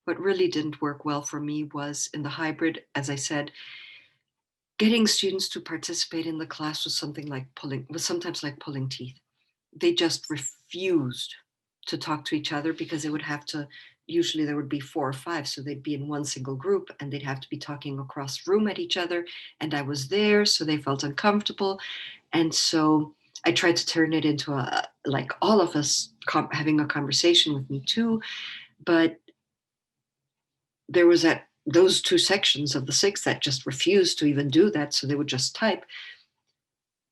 What really didn't work well for me was in the hybrid, as I said, getting students to participate in the class was sometimes like pulling teeth. They just refused to talk to each other because they would have to, usually there would be four or five, so they'd be in one single group and they'd have to be talking across room at each other. And I was there, so they felt uncomfortable. And so I tried to turn it into like all of us having a conversation with me too. But there was those two sections of the six that just refused to even do that. So they would just type.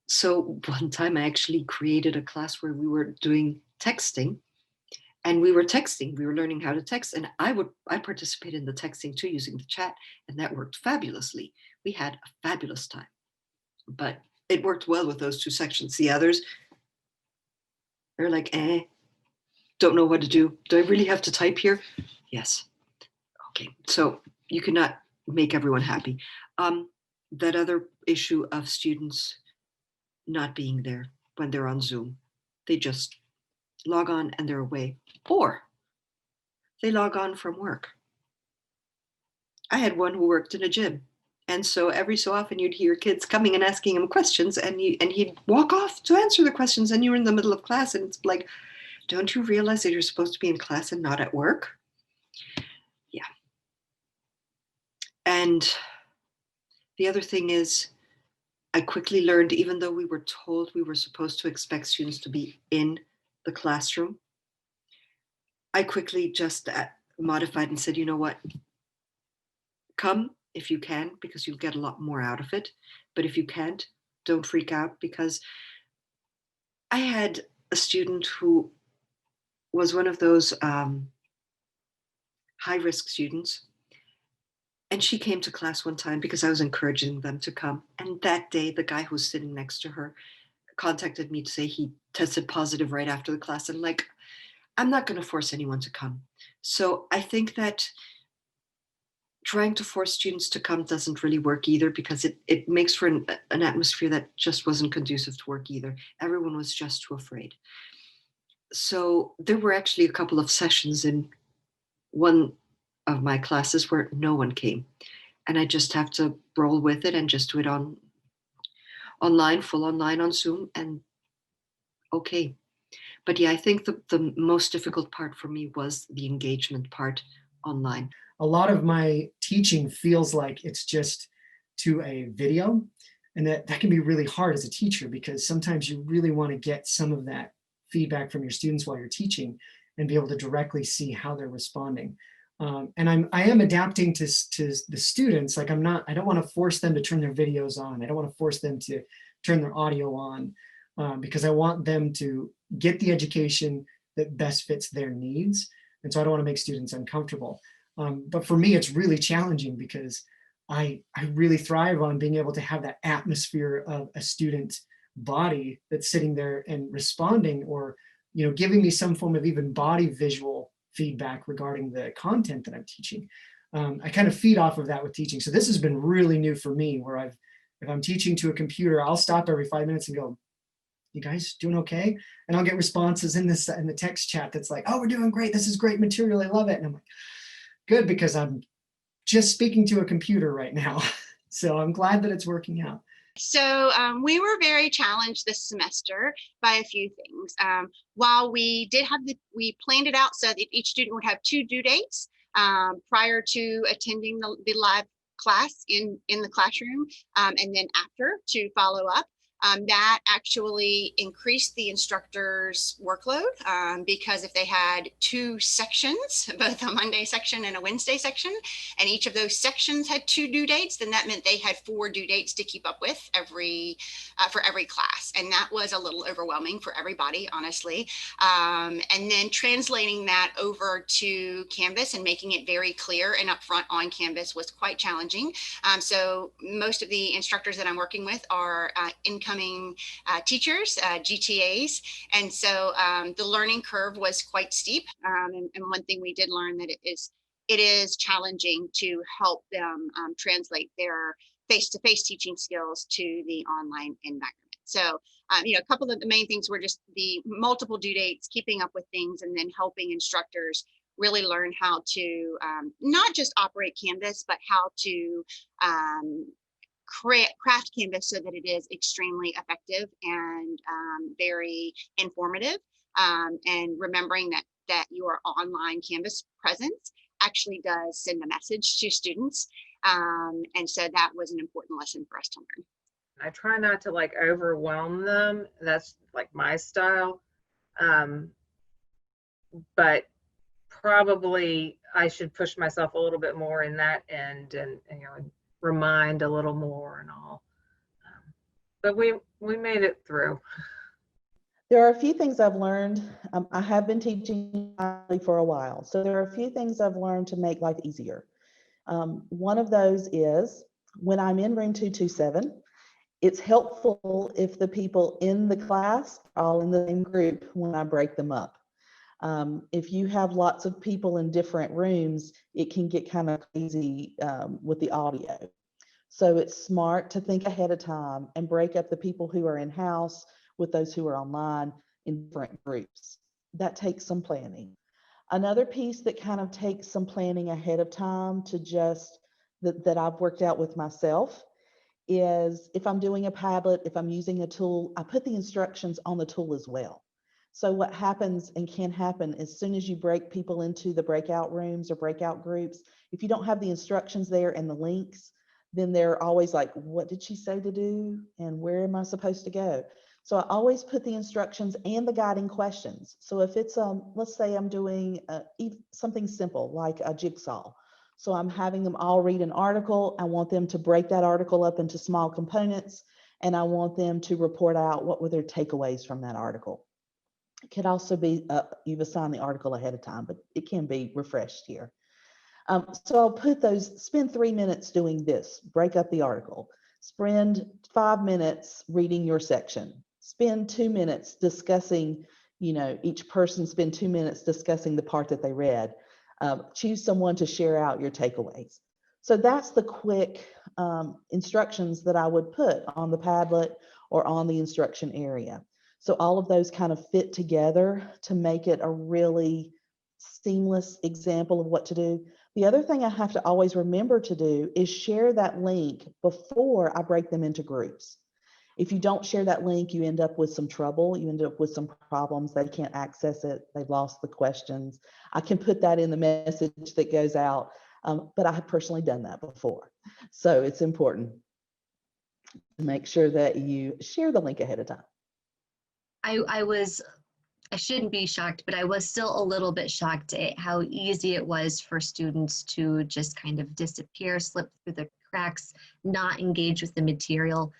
So one time I actually created a class where we were doing texting, and we were learning how to text, and I participated in the texting too using the chat, and that worked fabulously. We had a fabulous time. But it worked well with those two sections. The others, they're like, don't know what to do. Do I really have to type here? Yes. Okay. So you cannot make everyone happy. That other issue of students not being there when they're on Zoom, they just log on and they're away, or they log on from work. I had one who worked in a gym. And so every so often you'd hear kids coming and asking him questions, and he'd walk off to answer the questions, and you were in the middle of class, and it's like, don't you realize that you're supposed to be in class and not at work? Yeah. And the other thing is, I quickly learned, even though we were told we were supposed to expect students to be in the classroom, I quickly just modified and said, you know what? Come if you can, because you'll get a lot more out of it. But if you can't, don't freak out, because I had a student who was one of those high risk students. And she came to class one time because I was encouraging them to come. And that day, the guy who was sitting next to her contacted me to say he tested positive right after the class. And like, I'm not going to force anyone to come. So I think that trying to force students to come doesn't really work either, because it makes for an atmosphere that just wasn't conducive to work either. Everyone was just too afraid. So there were actually a couple of sessions in one of my classes where no one came. And I just have to roll with it and just do it online, full online on Zoom, and okay. But yeah, I think the most difficult part for me was the engagement part online. A lot of my teaching feels like it's just to a video, and that can be really hard as a teacher, because sometimes you really want to get some of that feedback from your students while you're teaching and be able to directly see how they're responding. And I am adapting to the students. Like I don't want to force them to turn their videos on. I don't want to force them to turn their audio on, because I want them to get the education that best fits their needs. And so I don't want to make students uncomfortable. But for me, it's really challenging, because I really thrive on being able to have that atmosphere of a student body that's sitting there and responding, or giving me some form of even body visual feedback regarding the content that I'm teaching. I kind of feed off of that with teaching. So this has been really new for me, where if I'm teaching to a computer, I'll stop every 5 minutes and go, you guys doing okay? And I'll get responses in the text chat that's like, oh, we're doing great. This is great material. I love it. And I'm like, good, because I'm just speaking to a computer right now. So I'm glad that it's working out. So we were very challenged this semester by a few things. While we did have we planned it out so that each student would have 2 due dates prior to attending the live class in the classroom, and then after to follow up. That actually increased the instructor's workload, because if they had 2 sections, both a Monday section and a Wednesday section, and each of those sections had 2 due dates, then that meant they had 4 due dates to keep up with for every class. And that was a little overwhelming for everybody, honestly. And then translating that over to Canvas and making it very clear and upfront on Canvas was quite challenging. So most of the instructors that I'm working with are incoming teachers, GTAs. And so the learning curve was quite steep. And one thing we did learn that it is challenging to help them translate their face-to-face teaching skills to the online environment. So, a couple of the main things were just the multiple due dates, keeping up with things, and then helping instructors really learn how to not just operate Canvas, but how to craft Canvas so that it is extremely effective and very informative. And remembering that your online Canvas presence actually does send a message to students. And so that was an important lesson for us to learn. I try not to like overwhelm them. That's like my style. Um, but probably I should push myself a little bit more in that end, and you know, remind a little more and all. But we made it through. There are a few things I've learned. I have been teaching for a while, so there are a few things I've learned to make life easier. One of those is when I'm in room 227, it's helpful if the people in the class are all in the same group when I break them up. If you have lots of people in different rooms, it can get kind of crazy with the audio. So it's smart to think ahead of time and break up the people who are in-house with those who are online in different groups. That takes some planning. Another piece that kind of takes some planning ahead of time to just that I've worked out with myself is if I'm doing a Padlet, if I'm using a tool, I put the instructions on the tool as well. So what happens and can happen as soon as you break people into the breakout rooms or breakout groups, if you don't have the instructions there and the links, then they're always like, what did she say to do? And where am I supposed to go? So I always put the instructions and the guiding questions. So if it's, let's say I'm doing something simple like a jigsaw. So I'm having them all read an article. I want them to break that article up into small components, and I want them to report out what were their takeaways from that article. It could also be, you've assigned the article ahead of time, but it can be refreshed here. So I'll put those, spend 3 minutes doing this, break up the article, spend 5 minutes reading your section, spend 2 minutes discussing, you know, each person spend 2 minutes discussing the part that they read. Choose someone to share out your takeaways. So that's the quick instructions that I would put on the Padlet or on the instruction area. So all of those kind of fit together to make it a really seamless example of what to do. The other thing I have to always remember to do is share that link before I break them into groups. If you don't share that link, you end up with some trouble. You end up with some problems. They can't access it. They've lost the questions. I can put that in the message that goes out, but I have personally done that before. So it's important to make sure that you share the link ahead of time. I shouldn't be shocked, but I was still a little bit shocked at how easy it was for students to just kind of disappear, slip through the cracks, not engage with the material.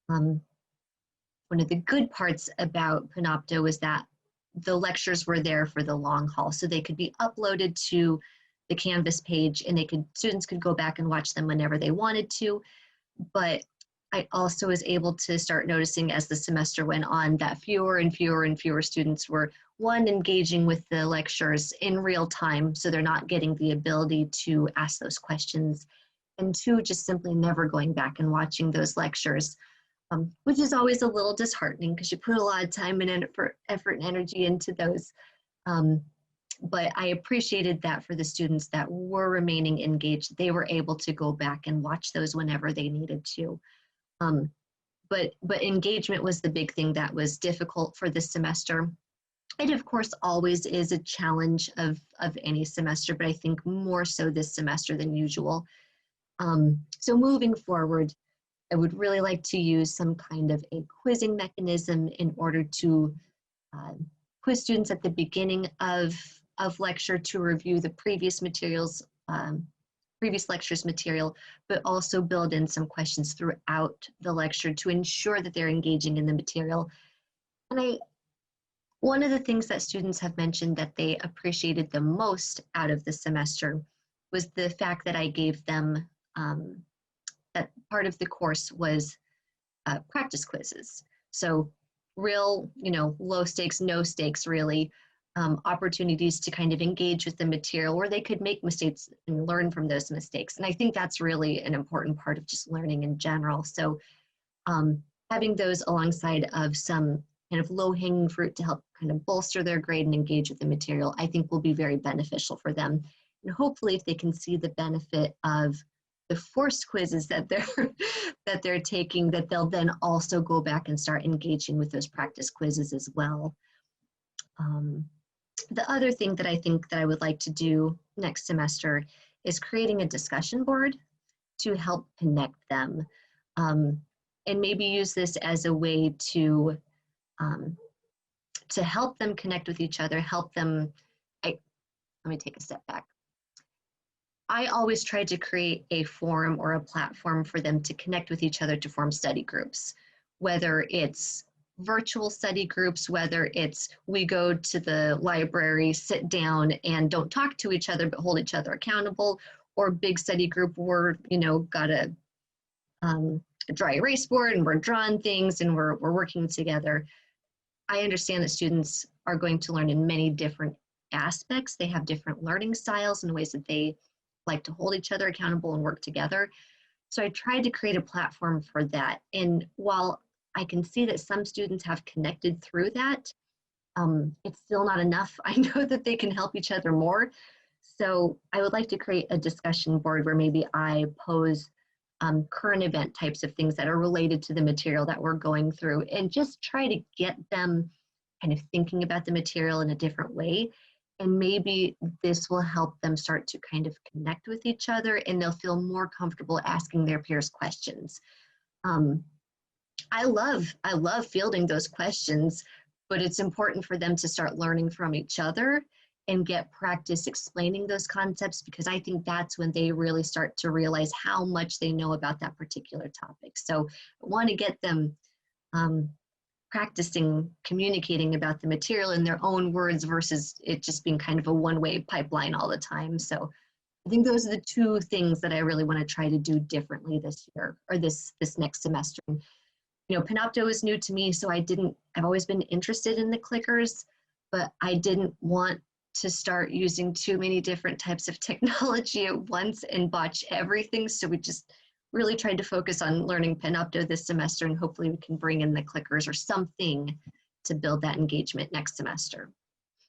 One of the good parts about Panopto was that the lectures were there for the long haul, so they could be uploaded to the Canvas page, and students could go back and watch them whenever they wanted to. But I also was able to start noticing as the semester went on that fewer and fewer and fewer students were, one, engaging with the lectures in real time, so they're not getting the ability to ask those questions, and two, just simply never going back and watching those lectures, which is always a little disheartening because you put a lot of time and effort and energy into those. But I appreciated that for the students that were remaining engaged, they were able to go back and watch those whenever they needed to. But engagement was the big thing that was difficult for this semester. It of course always is a challenge of any semester, but I think more so this semester than usual. So moving forward, I would really like to use some kind of a quizzing mechanism in order to quiz students at the beginning of lecture to review the previous materials, previous lecture's material, but also build in some questions throughout the lecture to ensure that they're engaging in the material. And one of the things that students have mentioned that they appreciated the most out of the semester was the fact that I gave them, that part of the course was practice quizzes. So real, low stakes, no stakes really, opportunities to kind of engage with the material where they could make mistakes and learn from those mistakes. And I think that's really an important part of just learning in general. So having those alongside of some kind of low-hanging fruit to help kind of bolster their grade and engage with the material, I think will be very beneficial for them. And hopefully if they can see the benefit of the forced quizzes that they're taking, that they'll then also go back and start engaging with those practice quizzes as well. The other thing that I think that I would like to do next semester is creating a discussion board to help connect them, and maybe use this as a way to help them connect with each other, help them. Let me take a step back. I always try to create a forum or a platform for them to connect with each other to form study groups, whether it's virtual study groups, whether it's we go to the library, sit down and don't talk to each other, but hold each other accountable, or big study group where, got a dry erase board and we're drawing things and we're working together. I understand that students are going to learn in many different aspects. They have different learning styles and ways that they like to hold each other accountable and work together. So I tried to create a platform for that. And while I can see that some students have connected through that, it's still not enough. I know that they can help each other more. So I would like to create a discussion board where maybe I pose current event types of things that are related to the material that we're going through, and just try to get them kind of thinking about the material in a different way. And maybe this will help them start to kind of connect with each other, and they'll feel more comfortable asking their peers questions. I love fielding those questions, but it's important for them to start learning from each other and get practice explaining those concepts, because I think that's when they really start to realize how much they know about that particular topic. So I want to get them practicing communicating about the material in their own words versus it just being kind of a one-way pipeline all the time. So I think those are the two things that I really want to try to do differently this year, or this next semester. Panopto is new to me, so I've always been interested in the clickers, but I didn't want to start using too many different types of technology at once and botch everything. So we just really tried to focus on learning Panopto this semester, and hopefully we can bring in the clickers or something to build that engagement next semester.